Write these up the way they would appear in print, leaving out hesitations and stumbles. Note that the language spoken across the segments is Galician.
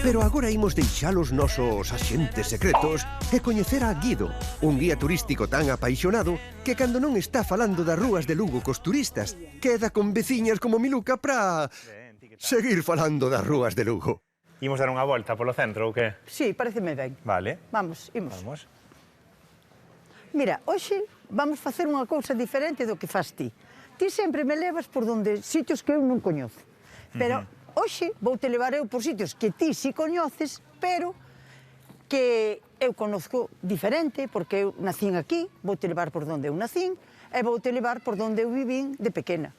Pero agora imos deixar os nosos axentes secretos e coñecer a Guido, un guía turístico tan apaixonado que cando non está falando das rúas de Lugo cos turistas, queda con veciñas como Miluca para seguir falando das rúas de Lugo. Imos dar unha volta polo centro ou que? Sí, pareceme ben. Vale. Vamos, imos. Vamos. Mira, hoxe vamos facer unha cousa diferente do que faz ti. Ti sempre me levas por sitios que eu non coñezo. Pero hoxe vou te levar eu por sitios que ti si coñeces, pero que eu conozco diferente, porque eu nacín aquí, vou te levar por donde eu nacín, e vou te levar por donde eu vivín de pequena.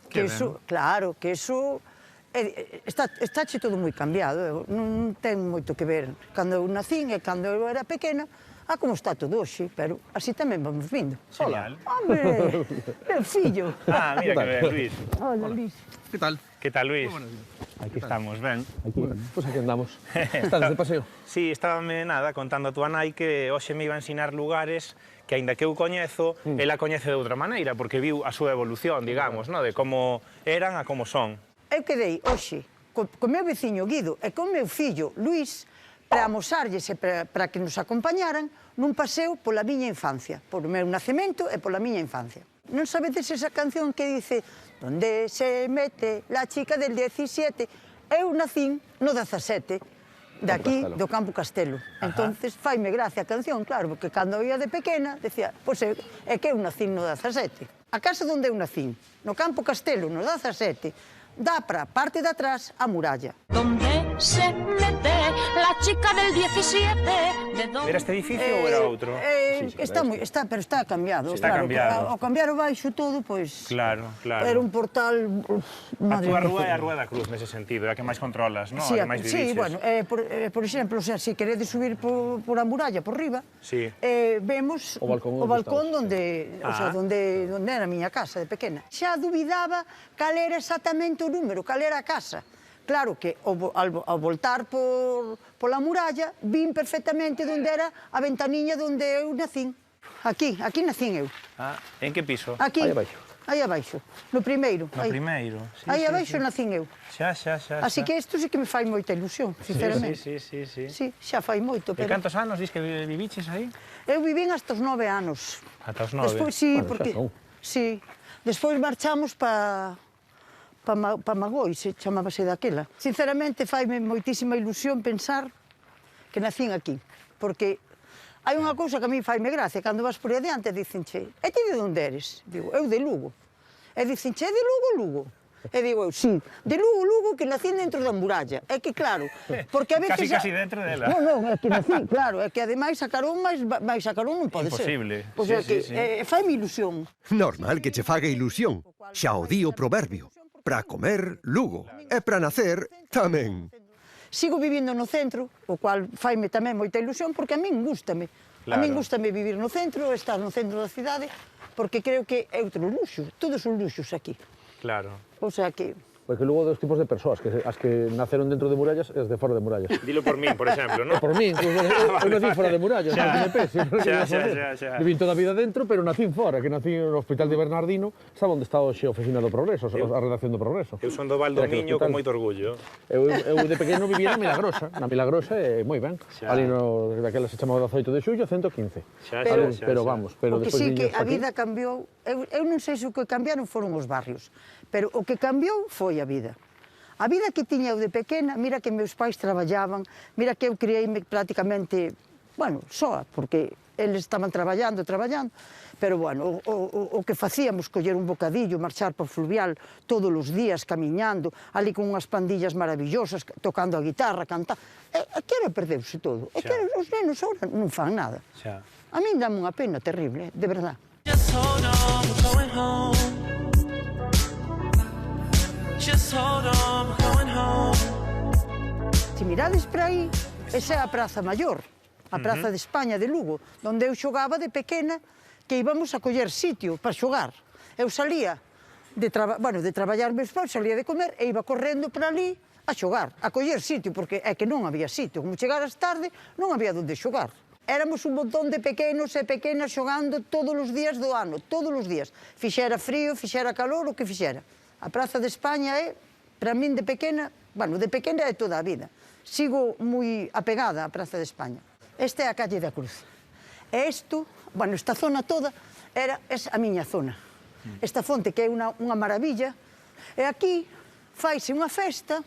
Que eso, claro, que eso estáche todo moi cambiado, non ten moito que ver cando eu nacín e cando eu era pequena, a como está todo hoxe, pero así tamén vamos vindo. Genial. Hombre, meu fillo. Ah, mira que ben, Luis. Hola, Luis. ¿Qué tal? Que tal, Luis? Aquí estamos, ben. Pues aquí andamos. Estás de paseo? Sí, estábame nada contando a túa nai que hoxe me iba a ensinar lugares que, aínda que eu coñezo, ela coñece de outra maneira, porque viu a súa evolución, digamos, ¿no? De como eran a como son. Eu quedei hoxe co meu veciño Guido e con meu fillo Luis para amosarlles e para que nos acompañaran nun paseo pola miña infancia, polo meu nacemento e pola miña infancia. Non sabedes esa canción que dice «Donde se mete la chica del 17?» Eu nacín no 17, daqui do Campo Castelo. Entonces, faime gracia a canción, claro, porque cando eu ia de pequena, decía, pois é que eu nacín no 17. A casa onde eu nacín, no Campo Castelo, no 17, dá para a parte de atrás a muralla. Donde se mete la chica del 17? Era este edificio ou era outro? Pero está cambiado. Está cambiado. Ao cambiar o baixo todo, pois... Claro, claro. Era un portal... A túa rúa é a Rúa da Cruz, nese sentido, é a que máis controlas, non? Sí, A que máis viviches. sí, bueno, por exemplo, se queredes subir por a muralla, por riba, vemos o balcón onde era a miña casa de pequena. Xa dubidaba cal era exactamente o número, cal era a casa. Claro que ao voltar pola muralla, vin perfectamente onde era a ventaniña onde eu nacín. Aquí nacín eu. Ah, en que piso? Aquí. Aí abaixo, no primeiro. No primeiro, sí. Aí abaixo nacín eu. Xa. Así que isto sí que me fai moita ilusión, sinceramente. Sí. Sí, xa fai moito, E pero... cantos anos dis que viviches aí? Eu vivín hasta os 9 anos. Ata os 9? Despois, sí, Bueno, porque... xa son. Sí. Despois marchamos pa Magoi, se chamábase daquela. Sinceramente, faime moitísima ilusión pensar que nacín aquí, porque hai unha cousa que a mí faime gracia, cando vas por aí adiante, dicenche, e ti de onde eres? Digo, eu de Lugo. E dicenche, é de Lugo? E digo eu, sí, de Lugo, que nací dentro da muralla. É que claro, porque a veces... Casi dentro dela. Non, é que nací, claro, é que ademais sacarón máis sacarón non pode ser. Imposible. Pois é que faime ilusión. Normal que che faga ilusión. Xa o di o proverbio. Pra comer, Lugo. E pra nacer, tamén. Sigo vivindo no centro, o cual faime tamén moita ilusión, porque a min gústame. A min gústame vivir no centro, estar no centro da cidade, porque creo que é outro luxo, todos son luxos aquí. Claro. O sea que... Porque luego dos tipos de persoas, as que naceron dentro de murallas e as de fora de murallas. Dilo por min, por exemplo, non? Por min, eu nací fora de murallas, non me pese. Xa. Vivín toda a vida dentro, pero nacín fora, que nací no Hospital de Bernardino, estaba onde está hoxe a Oficina do Progreso, a redacción do Progreso. Eu son do Val do Miño con moito orgullo. Eu de pequeno vivía na Milagrosa e moi ben. Ali daquela se chamaba 18 de xullo, 115. Pero vamos, pero despois sí que a vida cambiou, eu non sei se o que cambiaron foron os barrios, pero o que cambiou foi a vida. A vida que tiña eu de pequena, mira que meus pais traballaban, mira que eu criei-me prácticamente, bueno, soa, porque eles estaban traballando, pero bueno, o que facíamos, coller un bocadillo, marchar por Fluvial todos os días, camiñando, ali con unhas pandillas maravillosas, tocando a guitarra, cantando, que era perdeuse todo. É que os nenos agora non fan nada. A min dame unha pena terrible, de verdad. Se mirades para aí, esa é a Praza Maior, a Praza de España de Lugo, onde eu xogaba de pequena, que íbamos a coller sitio para xogar. Eu salía de traballar meus pais, salía de comer e iba correndo para ali a xogar, a coller sitio, porque é que non había sitio. Como chegaras tarde, non había onde xogar. Éramos un montón de pequenos e pequenas xogando todos os días do ano, todos os días. Fixera frío, fixera calor, o que fixera. A Praza de España é, para min de pequena, bueno, de pequena de toda a vida. Sigo moi apegada á Praza de España. Esta é a calle da Cruz. E isto, bueno, esta zona toda é a miña zona. Esta fonte que é unha maravilla. E aquí faise unha festa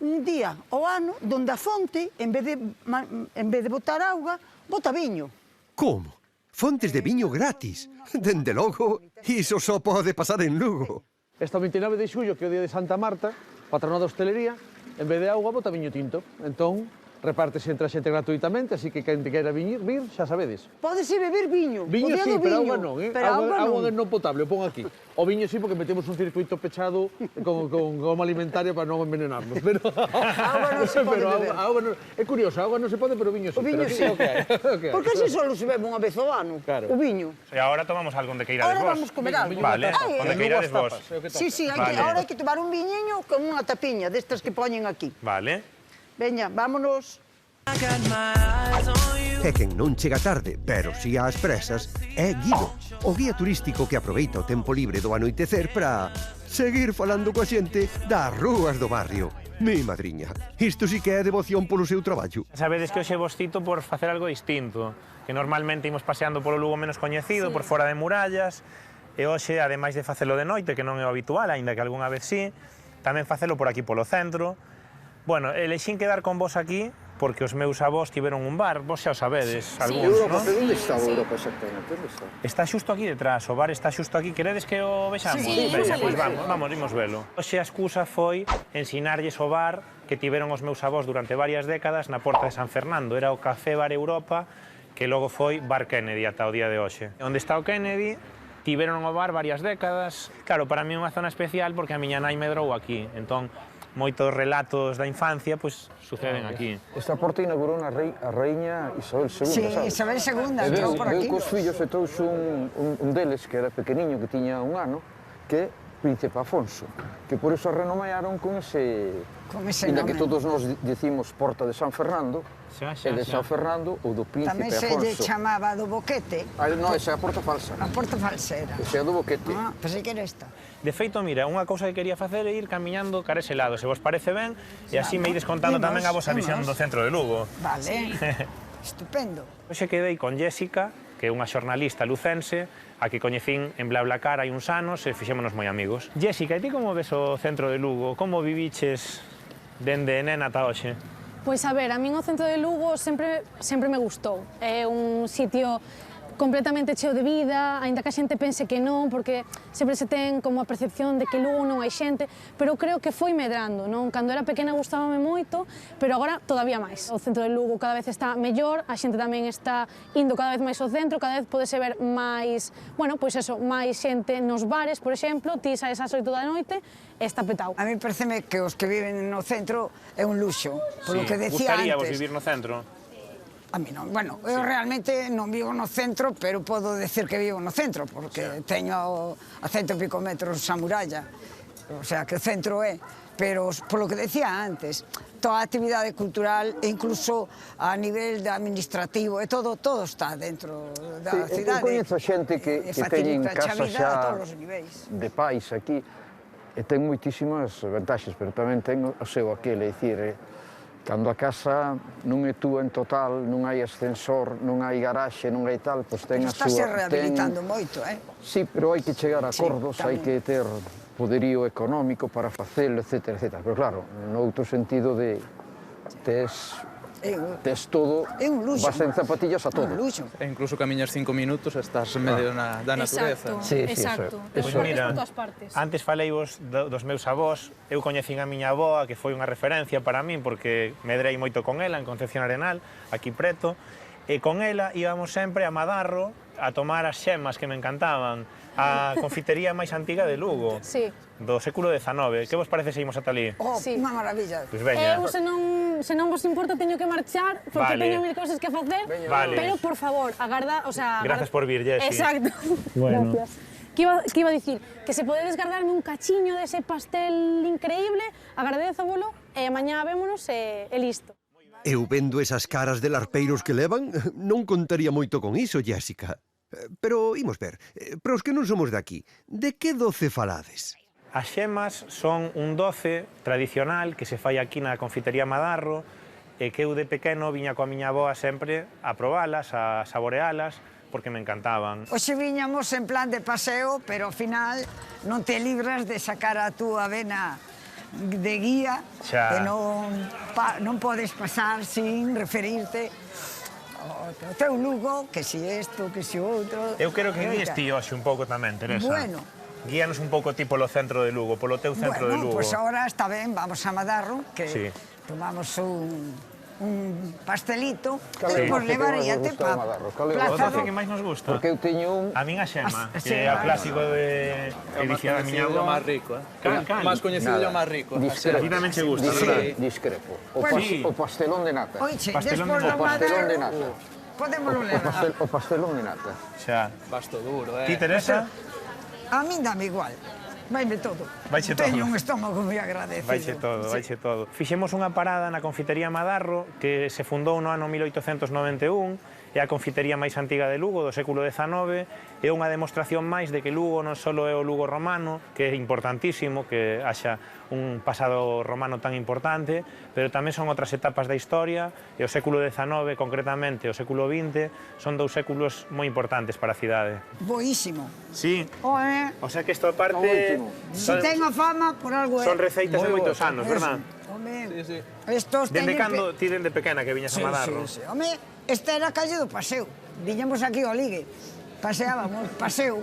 un día ao ano donde a fonte, en vez de botar auga, bota viño. Como? Fontes de viño gratis? Dende logo, iso só pode pasar en Lugo. Esta 29 de xullo, que é o día de Santa Marta, patrona da hostelería, en vez de auga, bota viño tinto. Entón, repártese entre a xente gratuitamente, así que quen te queira vir, xa sabedes. Pódese beber viño. Viño sí, pero auga non, Pero auga non potable, o pon aquí. O viño sí, porque metemos un circuito pechado con goma alimentaria para non envenenarnos. Pero auga non se pode beber. Auga non, é curioso, auga non se pode, pero o viño sí. O viño sí. Por que se solo se bebe unha vez ao ano? Claro. O viño. E agora tomamos algo onde queirades Ahora vos. vamos comer algo. Vale, onde queirades vos. Sí, sí, Vale. ahora hai que tomar un viñeño con unha tapiña destas que poñen aquí. Vale. Veña, vámonos. E quen non chega tarde, pero si ás presas, é Guido, o guía turístico que aproveita o tempo libre do anoitecer para seguir falando coa xente das rúas do barrio. Mi madriña, isto sí que é devoción polo seu traballo. Sabedes que hoxe vos cito por facer algo distinto, que normalmente imos paseando polo Lugo menos coñecido, por fora de murallas, e hoxe, ademais de facelo de noite, que non é o habitual, aínda que algunha vez sí, tamén facelo por aquí polo centro. Bueno, elexín quedar con vos aquí porque os meus avós tiveron un bar, vos xa o sabedes, algúns, non? Onde está Europa exactamente? Onde está? Está xusto aquí detrás, o bar está xusto aquí. Queredes que o vexamos? Sí, Veña, sí, pois vamos, imos velo. Hoxe a excusa foi ensinarlles o bar que tiveron os meus avós durante varias décadas na Porta de San Fernando. Era o Café Bar Europa, que logo foi Bar Kennedy ata o día de hoxe. Onde está o Kennedy, tiveron o bar varias décadas. Claro, para mí é unha zona especial porque a miña nai medrou aquí. Entón, moitos relatos da infancia pois suceden aquí. Esta porta inaugurou a raíña Isabel II, Sí, sabes? Isabel II, E entrou veu por aquí. cos fillos e trouxe un deles, que era pequeniño, que tiña un ano, que é Príncipe Afonso, que por iso renomearon con ese nome. que todos nos dicimos Porta de San Fernando, e de San Fernando ou do Príncipe Tamén se lle Afonso. chamaba do Boquete. Non, esa é a porta falsa. A porta falsera. Esa é a do Boquete. Ah, pensei que era esta. De feito, mira, unha cousa que quería facer é ir camiñando cara ese lado, se vos parece ben, e así me ides contando tamén a vosa visión do centro de Lugo. Vale, estupendo. Hoxe quedei con Jéssica, que é unha xornalista lucense, a que coñecín en BlaBlaCar hai uns anos e fixémonos moi amigos. Jéssica, e ti como ves o centro de Lugo? Como viviches dende nena ata hoxe? Pois a ver, a min o centro de Lugo sempre me gustou. É un sitio completamente cheo de vida, aínda que a xente pense que non, porque sempre se ten como a percepción de que Lugo non hai xente, pero creo que foi medrando, non? Cando era pequena gustábame moito, pero agora todavía máis. O centro de Lugo cada vez está mellor, a xente tamén está indo cada vez máis ao centro, cada vez podese ver máis, bueno, pois eso, máis xente nos bares, por exemplo, ti saes ás 8 da noite e está petado. A mí pareceme que os que viven no centro é un luxo, polo que decía Gustaría vos antes. vivir no centro? A mí non, bueno, eu realmente non vivo no centro, pero podo decir que vivo no centro, porque teño a 100 e pico metros a muralla, o sea, que o centro é. Pero, polo que decía antes, toda a actividade cultural, e incluso a nivel de administrativo, e todo está dentro da cidade. Eu coñezo xente que teñen casas xa de pais aquí, e ten moitísimas vantaxes, pero tamén ten o seu aquel, é dicir, cando a casa non é túa en total, non hai ascensor, non hai garaxe, non hai tal, pois ten a súa... Estáse rehabilitando moito, Sí, pero hai que chegar a acordos, hai que ter poderío económico para facelo, etc. Pero claro, no outro sentido de tes todo, vas en zapatillas a todo. E incluso camiñas 5 minutos e estás en medio da natureza. Exacto. Pois mira, antes faleivos dos meus avós, eu coñecín a miña avoa, que foi unha referencia para min, porque medrei moito con ela en Concepción Arenal, aquí preto, e con ela íbamos sempre a Madarro a tomar as xemas que me encantaban, a confitería máis antiga de Lugo, do século XIX. Que vos parece se imos ata ali? Oh, unha maravilla. Pois veña. Eu, se non vos importa, teño que marchar, porque teño mil cosas que facer, pero, por favor, agarda, o sea... Gracias por vir, Jessi. Exacto. Bueno. Gracias. Que iba a dicir? Que se podedes guardarme un cachiño dese pastel increíble, agradezovolo, e mañá vémonos e listo. Eu vendo esas caras de larpeiros que levan, non contaría moito con iso, Jéssica. Pero imos ver, para os que non somos de aquí, de que doce falades? As xemas son un doce tradicional que se fai aquí na confitería Madarro e que eu de pequeno viña coa miña avoa sempre a probalas, a saborealas, porque me encantaban. Hoxe viñamos en plan de paseo, pero ao final non te libras de sacar a túa vena de guía Xa. e non podes pasar sin referirte ao teu Lugo, que si isto, que si outro. Eu quero que guíes ti hoxe un pouco tamén, Teresa. Bueno. Guíanos un pouco ti polo centro de Lugo, polo teu centro de Lugo. Bueno, pois agora está ben, vamos a Madarro, que Sí. tomamos un pastelito, Cal é o por doce que levaríate máis vos gusta de Madarro? Cal é o O Plaza doce que máis nos gusta? Porque eu teño un... A min a xema, Sí, que é o claro. clásico de É o máis dicía a miña coñecido e o avó. máis rico, Cal? O máis coñecido e o máis rico. Discrepo. A ti tamén che gusta, Sí. verdad? Discrepo. Bueno, sí. O pastelón de nata. Oiche, Pastelón despois de do nata. Pastelón de Madarro, nata. podémoslo levar. O pastelón de nata. Xa. Basto duro, Ti, Teresa? A min dame igual. Vaime todo. Vaiche todo. Teño un estómago moi agradecido. Vaiche todo, vaiche todo. Fixemos unha parada na confitería Madarro que se fundou no ano 1891, é a confitería máis antiga de Lugo, do século XIX, é unha demostración máis de que Lugo non só é o Lugo romano, que é importantísimo que haxa un pasado romano tan importante, pero tamén son outras etapas da historia, e o século XIX, concretamente o século XX, son dous séculos moi importantes para a cidade. Boísimo. Sí, Oe, o sea que isto aparte último. se tengo fama, por algo é. son receitas de Moi moitos boas. anos, verdad? Home, Sí, sí. estos Dende teñen cando ti dende pequena que viñas a Madarro? Sí, sí. Home, esta era a calle do Paseo. Viñamos aquí ao Ligue. Paseábamos, paseo,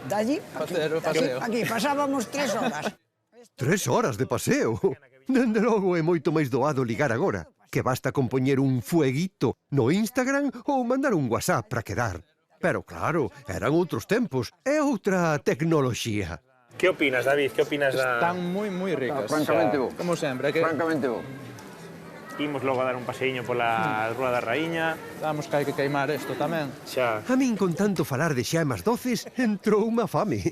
de allí, Paseo. aquí, pasábamos 3 horas. 3 horas de paseo. Dende logo é moito máis doado ligar agora, que basta con poñer un fueguito no Instagram ou mandar un WhatsApp para quedar. Pero claro, eran outros tempos e outra tecnoloxía. Que opinas, David? Que opinas da... Están moi ricas. Francamente bo. Como sempre, que Francamente bo. Imos logo a dar un paseíño pola Rúa da Raíña. damos que hai que queimar isto tamén. Xa. A min con tanto falar de xemas doces entrou unha fame.